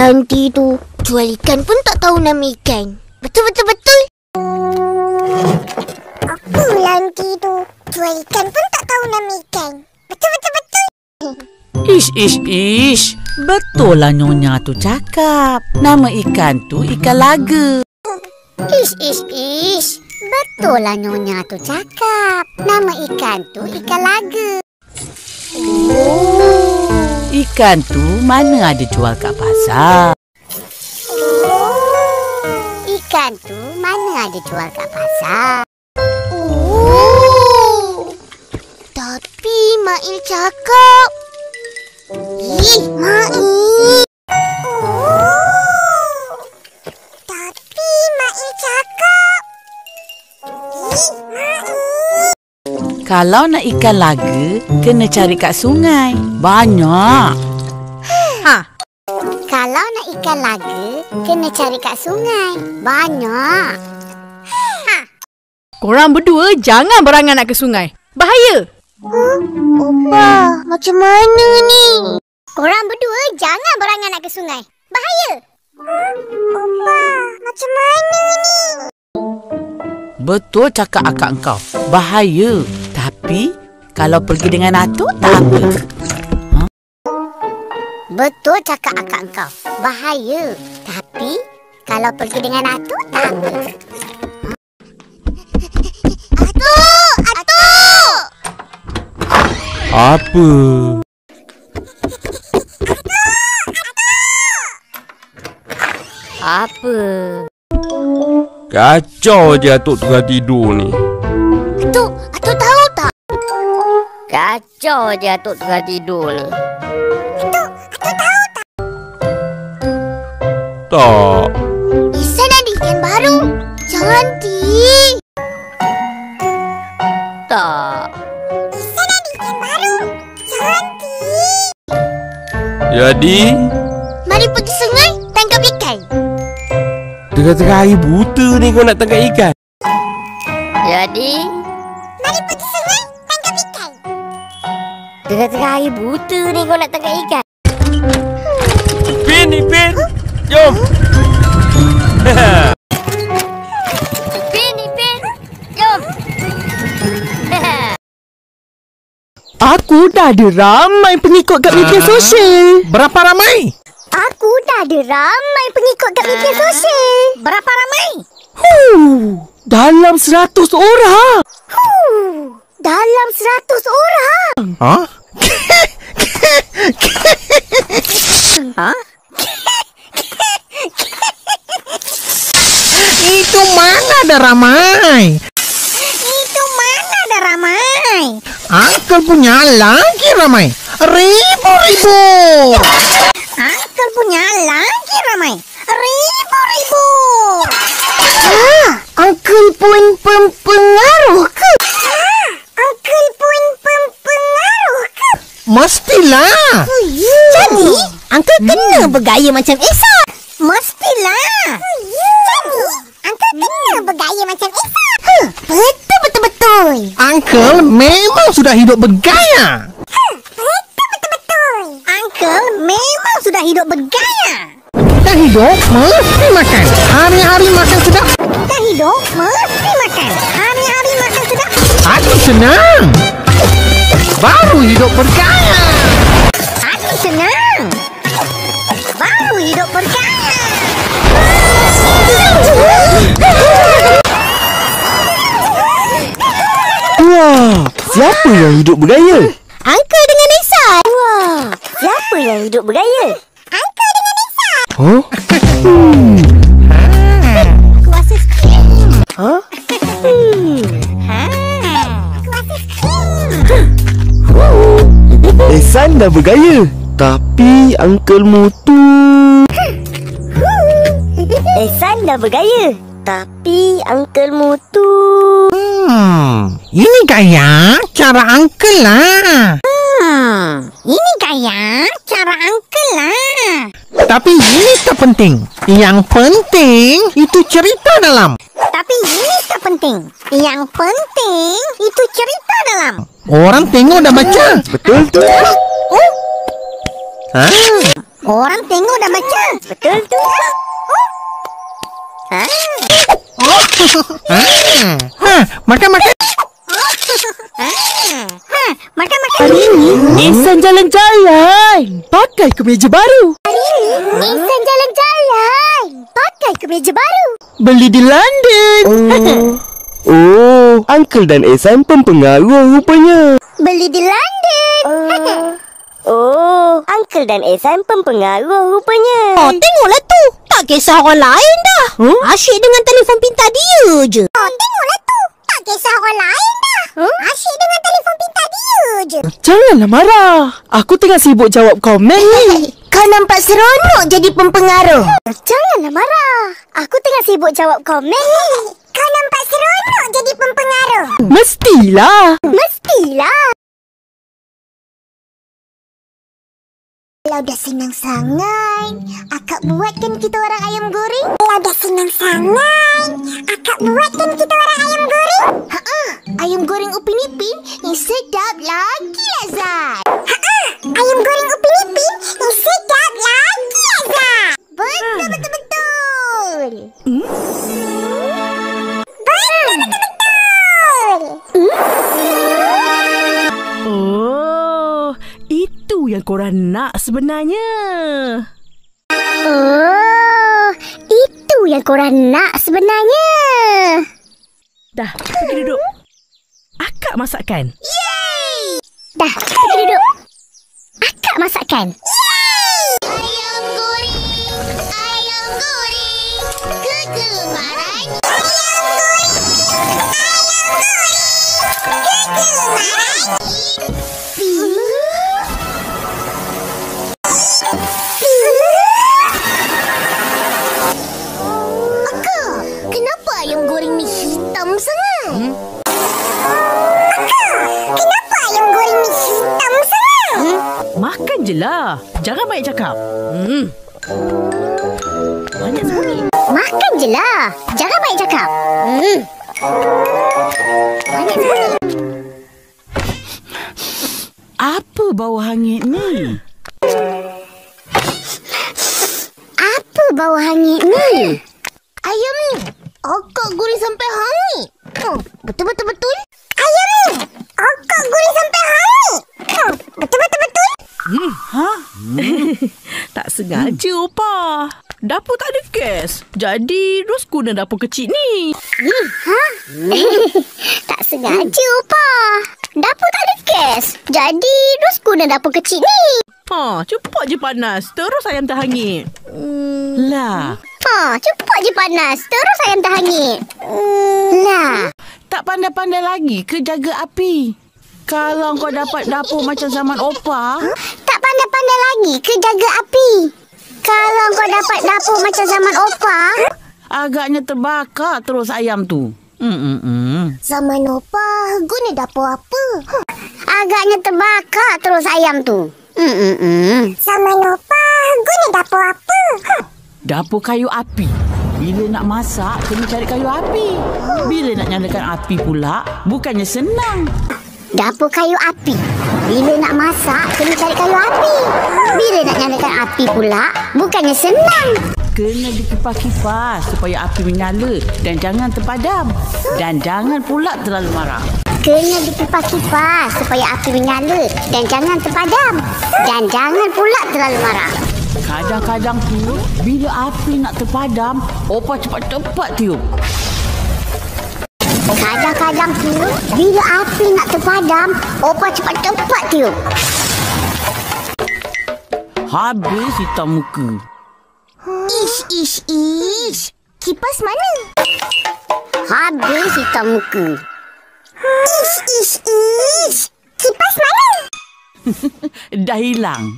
Lanti tu jual ikan pun tak tahu nama ikan. Betul. Apa Lanti tu jual ikan pun tak tahu nama ikan. Betul. Ish. Betul lah Nyonya tu cakap. Nama ikan tu ikan laga. Ish. Betul lah Nyonya tu cakap. Nama ikan tu ikan laga. Ikan tu mana ada jual kat pasar. Ikan tu mana ada jual kat pasar. Tapi Mail cakap. Mail. Tapi Mail cakap. Kalau nak ikan laga, kena cari kat sungai. Banyak. Kalau nak ikan laga, kena cari kat sungai. Banyak. Korang berdua jangan berangan nak ke sungai. Bahaya. Opa, macam mana ni? Korang berdua jangan berangan nak ke sungai. Bahaya. Opa, macam mana ni? Betul cakap akak engkau. Bahaya. Tapi, kalau pergi dengan atuk, tak apa. Betul cakap akak engkau. Bahaya. Tapi, kalau pergi dengan atuk, tak apa. Atuk! Apa? Apa? Kacau je atuk tengah tidur ni. Atuk tahu tak? Kacau je atuk tengah tidur ni. Atuk tahu tak? Tak. Isan ada ikan baru. Cantik. Tak. Isan ada ikan baru. Cantik. Jadi, Mari pergi sungai tangkap ikan. tengah-tengah hari buta ni kau nak tangkap ikan? Jadi, Mari pergi sungai tangkap ikan. tengah-tengah hari buta ni kau nak tangkap ikan. Ipin, jom. Ipin, jom. Aku dah ada ramai pengikut kat media sosial. Berapa ramai? Aku dah ada ramai pengikut kat media sosial. Berapa ramai? Dalam 100 orang. Dalam 100 orang. Ha? Itu mana ada ramai? Itu mana ada ramai? Uncle punya lagi ramai. Ribu-ribu. Uncle punya lagi ramai. Ribu-ribu. Uncle pun pempengaruh ke? Uncle pun pempengaruh ke? Mestilah. Jadi, Uncle kena bergaya macam Esa. Mestilah. Jadi, Uncle kena bergaya macam Esa. Betul. Uncle memang sudah hidup bergaya. Betul. Uncle memang sudah hidup bergaya. Kita hidup mesti makan. Hari-hari makan sedap. Kita hidup mesti makan. Hari-hari makan sedap. Aku senang. Baru hidup bergaya. Aku senang. Baru hidup bergaya. Wah, siapa yang hidup bergaya? Uncle dengan Isan. Wah, siapa yang hidup bergaya? Uncle dengan Isan. Huh? Kuasa skrin. Ha? Kuasa skrin. Ehsan dah bergaya. Tapi Uncle Mutu... Ehsan dah bergaya. Tapi Uncle Mutu... Ini gaya cara Uncle lah. Ini gaya cara Uncle lah. Tapi ini tak penting. Yang penting itu cerita dalam. Tapi ini tak penting. Yang penting itu cerita dalam. Orang tengok dah baca. Betul tu? Ha? Orang tengok dah baca. Betul tu. Makan-makan. Makan-makan. Hari ini, Ihsan jalan-jalan. Pakai kemeja baru. Ihsan jalan-jalan. Pakai kemeja baru. Beli di London. Oh, Uncle dan Ihsan pempengaruh rupanya. Beli di London. Oh, Uncle dan Ihsan pempengaruh rupanya. Oh, tengoklah tu. Tak kisah orang lain dah. Asyik dengan telefon pintar dia je. Oh, tengoklah tu. Tak kisah orang lain dah. Asyik dengan telefon pintar dia je. Janganlah marah. Aku tengah sibuk jawab komen ni. Kau nampak seronok jadi pempengaruh. Janganlah marah. Aku tengah sibuk jawab komen ni. Kau nampak seronok jadi pempengaruh. Mestilah. Mestilah. Kalau dah senang sangat, akak buatkan kita orang ayam goreng. Kalau dah senang sangat, akak buatkan kita orang ayam goreng. Ayam goreng Upin Ipin yang sedap lagi lezat. Ayam goreng Upin Ipin yang sedap lagi lezat. Betul. Oh, itu yang korang nak sebenarnya. Oh, itu yang korang nak sebenarnya. Dah, pergi duduk. Akak masakkan. Dah, pergi duduk. Akak masakkan. Ayam goreng, kegemaran. Akak, kenapa ayam goreng ni hitam sangat? Kenapa ayam goreng ni hitam sangat? Makan je lah. Jangan banyak cakap. Banyak sembunyi. Makan je lah. Jangan banyak cakap. Banyak sembunyi. Apa bau hangit ni? Apa bau hangit ni? Ayam ni. Akak goreng sampai hangit. Betul-betul. Ayam ni. Akak goreng sampai hangit. Betul-betul. Tak sengaja, Opa. Dapur tak ada gas. Jadi, Ros guna dapur kecil ni. Tak sengaja, Opa. Dapur tak ada gas. Jadi, Ros guna dapur kecil ni. Cepat je panas. Terus ayam terhangit. Lah, Cepat je panas. Terus ayam terhangit. Lah. tak pandai-pandai lagi ke jaga api? Kalau kau dapat dapur macam zaman Opa, Tak pandai-pandai lagi ke jaga api? Kalau kau dapat dapur macam zaman Opa, agaknya terbakar terus ayam tu. zaman Opa guna dapur apa? Agaknya terbakar terus ayam tu. Zaman Opa guna dapur apa? Dapur kayu api. Bila nak masak, kena cari kayu api. Bila nak nyalakan api pula, bukannya senang. Dapur kayu api. Bila nak masak, kena cari kayu api. Bila nak nyalakan api pula, bukannya senang. Kena dikipas-kipas supaya api menyala dan jangan terpadam. Dan jangan pula terlalu marah. Kena dikipas-kipas supaya api menyala dan jangan terpadam. Dan jangan pula terlalu marah. Kadang-kadang tu, bila api nak terpadam, Opa cepat-cepat tiup. Kadang-kadang tu, bila api nak terpadam, Opa cepat-cepat tiup. Habis hitam muka. Ish. Kipas mana? Habis hitam muka. Ish. Kipas mana? Dah hilang.